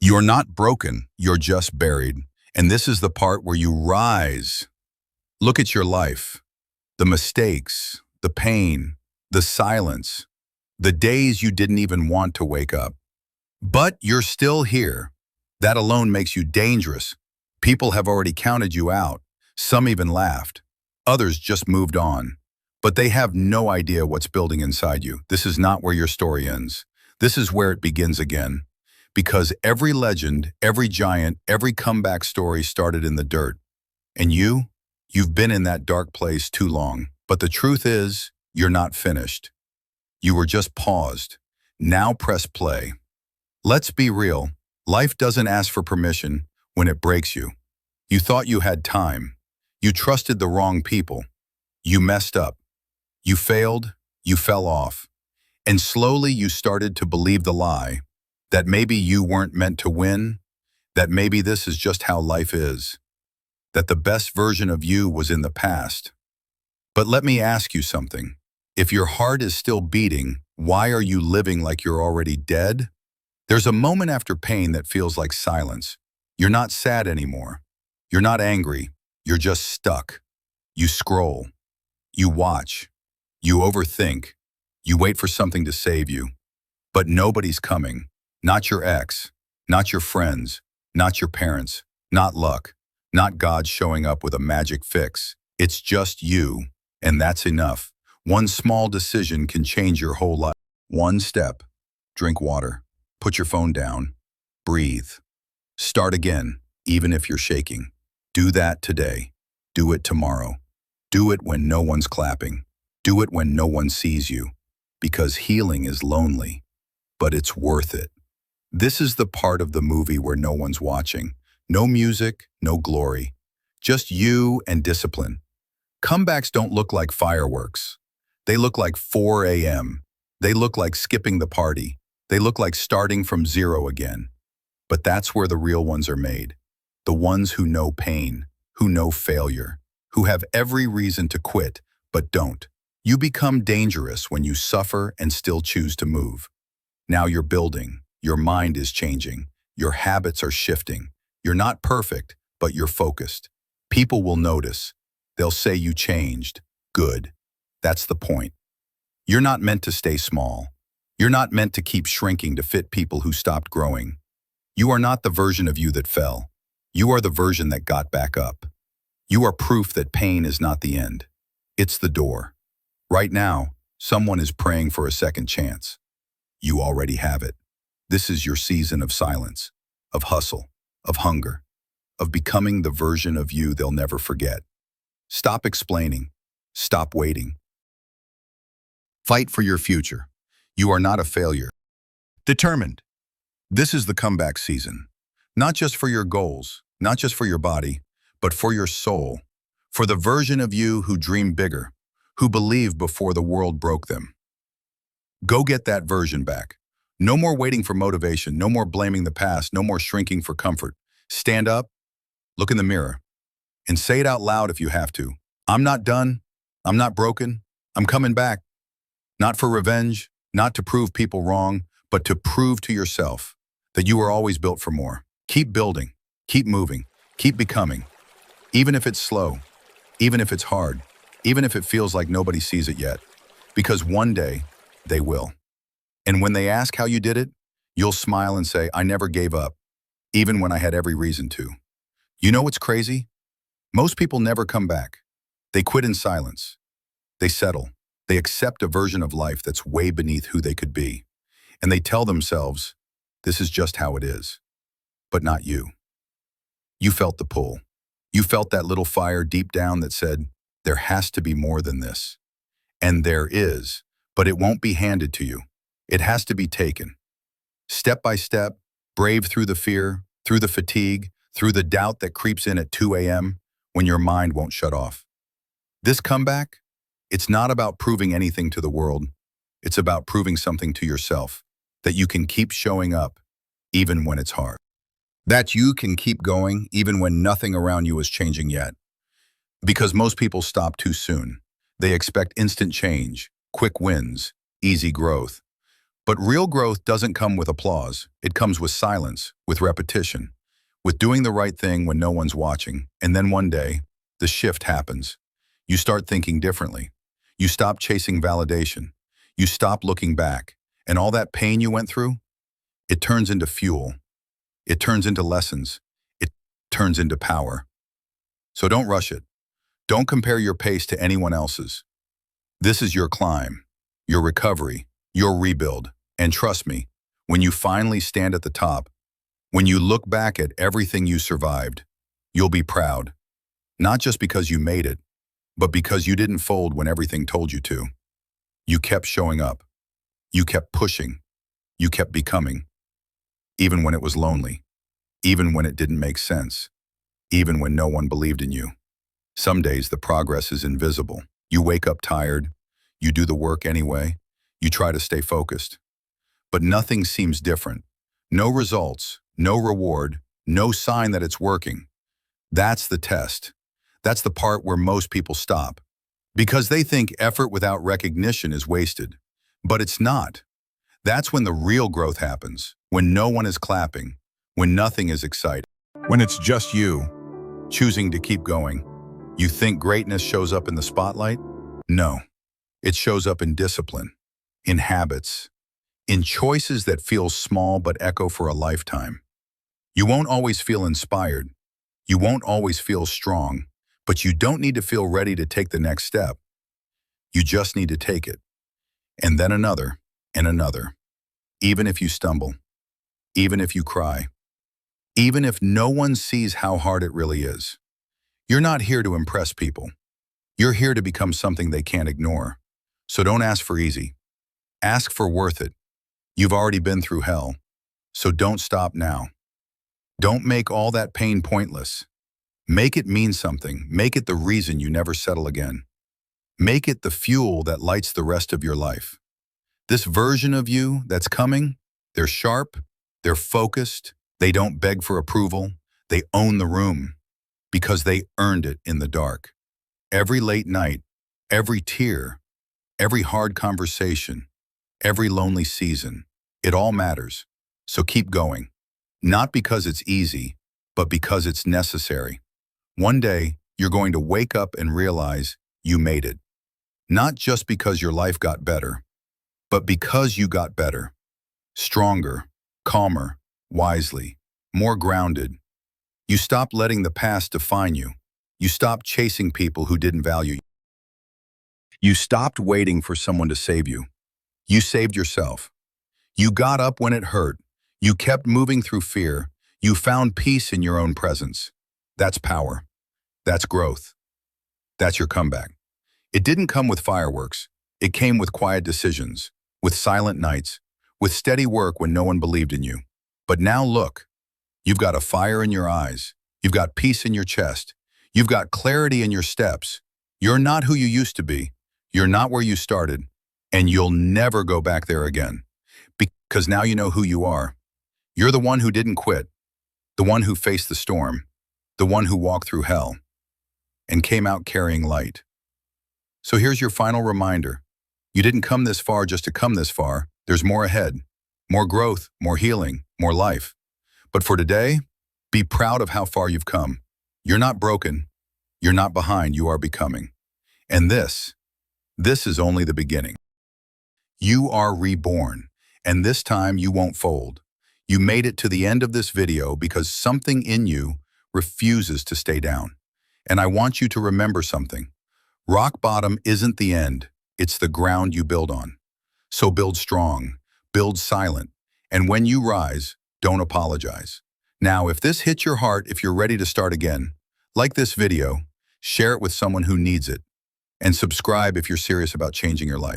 You're not broken, you're just buried. And this is the part where you rise. Look at your life. The mistakes, the pain, the silence, the days you didn't even want to wake up. But you're still here. That alone makes you dangerous. People have already counted you out. Some even laughed. Others just moved on. But they have no idea what's building inside you. This is not where your story ends. This is where it begins again. Because every legend, every giant, every comeback story started in the dirt. And you've been in that dark place too long. But the truth is, you're not finished. You were just paused. Now press play. Let's be real. Life doesn't ask for permission when it breaks you. You thought you had time. You trusted the wrong people. You messed up. You failed. You fell off. And slowly you started to believe the lie that maybe you weren't meant to win, that maybe this is just how life is, that the best version of you was in the past. But let me ask you something. If your heart is still beating, why are you living like you're already dead? There's a moment after pain that feels like silence. You're not sad anymore. You're not angry. You're just stuck. You scroll. You watch. You overthink. You wait for something to save you. But nobody's coming. Not your ex. Not your friends. Not your parents. Not luck. Not God showing up with a magic fix. It's just you. And that's enough. One small decision can change your whole life. One step. Drink water. Put your phone down. Breathe. Start again, even if you're shaking. Do that today. Do it tomorrow. Do it when no one's clapping. Do it when no one sees you. Because healing is lonely, but it's worth it. This is the part of the movie where no one's watching. No music, no glory. Just you and discipline. Comebacks don't look like fireworks. They look like 4 a.m. They look like skipping the party. They look like starting from zero again. But that's where the real ones are made. The ones who know pain, who know failure, who have every reason to quit, but don't. You become dangerous when you suffer and still choose to move. Now you're building. Your mind is changing. Your habits are shifting. You're not perfect, but you're focused. People will notice. They'll say you changed. Good. That's the point. You're not meant to stay small. You're not meant to keep shrinking to fit people who stopped growing. You are not the version of you that fell. You are the version that got back up. You are proof that pain is not the end. It's the door. Right now, someone is praying for a second chance. You already have it. This is your season of silence, of hustle, of hunger, of becoming the version of you they'll never forget. Stop explaining. Stop waiting. Fight for your future. You are not a failure. Determined. This is the comeback season. Not just for your goals, not just for your body, but for your soul. For the version of you who dreamed bigger, who believed before the world broke them. Go get that version back. No more waiting for motivation, no more blaming the past, no more shrinking for comfort. Stand up, look in the mirror, and say it out loud if you have to. I'm not done. I'm not broken. I'm coming back. Not for revenge, not to prove people wrong, but to prove to yourself that you are always built for more. Keep building, keep moving, keep becoming. Even if it's slow, even if it's hard, even if it feels like nobody sees it yet. Because one day, they will. And when they ask how you did it, you'll smile and say, I never gave up, even when I had every reason to. You know what's crazy? Most people never come back. They quit in silence. They settle. They accept a version of life that's way beneath who they could be. And they tell themselves, this is just how it is. But not you. You felt the pull. You felt that little fire deep down that said, there has to be more than this. And there is, but it won't be handed to you. It has to be taken. Step by step, brave through the fear, through the fatigue, through the doubt that creeps in at 2 a.m. when your mind won't shut off. This comeback, it's not about proving anything to the world. It's about proving something to yourself, that you can keep showing up even when it's hard. That you can keep going even when nothing around you is changing yet. Because most people stop too soon. They expect instant change, quick wins, easy growth. But real growth doesn't come with applause. It comes with silence, with repetition, with doing the right thing when no one's watching. And then one day, the shift happens. You start thinking differently. You stop chasing validation. You stop looking back. And all that pain you went through, it turns into fuel. It turns into lessons. It turns into power. So don't rush it. Don't compare your pace to anyone else's. This is your climb, your recovery, your rebuild. And trust me, when you finally stand at the top, when you look back at everything you survived, you'll be proud. Not just because you made it, but because you didn't fold when everything told you to. You kept showing up. You kept pushing. You kept becoming. Even when it was lonely. Even when it didn't make sense. Even when no one believed in you. Some days the progress is invisible. You wake up tired. You do the work anyway. You try to stay focused. But nothing seems different. No results, no reward, no sign that it's working. That's the test. That's the part where most people stop. Because they think effort without recognition is wasted. But it's not. That's when the real growth happens. When no one is clapping. When nothing is exciting. When it's just you, choosing to keep going. You think greatness shows up in the spotlight? No. It shows up in discipline, in habits, in choices that feel small but echo for a lifetime. You won't always feel inspired. You won't always feel strong, but you don't need to feel ready to take the next step. You just need to take it. And then another, and another. Even if you stumble, even if you cry, even if no one sees how hard it really is. You're not here to impress people. You're here to become something they can't ignore. So don't ask for easy. Ask for worth it. You've already been through hell, so don't stop now. Don't make all that pain pointless. Make it mean something. Make it the reason you never settle again. Make it the fuel that lights the rest of your life. This version of you that's coming, they're sharp, they're focused, they don't beg for approval, they own the room because they earned it in the dark. Every late night, every tear, every hard conversation, every lonely season, it all matters. So keep going. Not because it's easy, but because it's necessary. One day, you're going to wake up and realize you made it. Not just because your life got better, but because you got better. Stronger, calmer, wisely, more grounded. You stopped letting the past define you. You stopped chasing people who didn't value you. You stopped waiting for someone to save you. You saved yourself. You got up when it hurt. You kept moving through fear. You found peace in your own presence. That's power. That's growth. That's your comeback. It didn't come with fireworks. It came with quiet decisions, with silent nights, with steady work when no one believed in you. But now look, you've got a fire in your eyes. You've got peace in your chest. You've got clarity in your steps. You're not who you used to be. You're not where you started. And you'll never go back there again. Because now you know who you are. You're the one who didn't quit. The one who faced the storm. The one who walked through hell. And came out carrying light. So here's your final reminder. You didn't come this far just to come this far. There's more ahead. More growth, more healing, more life. But for today, be proud of how far you've come. You're not broken. You're not behind. You are becoming. And this is only the beginning. You are reborn, and this time you won't fold. You made it to the end of this video because something in you refuses to stay down. And I want you to remember something. Rock bottom isn't the end. It's the ground you build on. So build strong, build silent, and when you rise, don't apologize. Now, if this hits your heart, if you're ready to start again, like this video, share it with someone who needs it, and subscribe if you're serious about changing your life.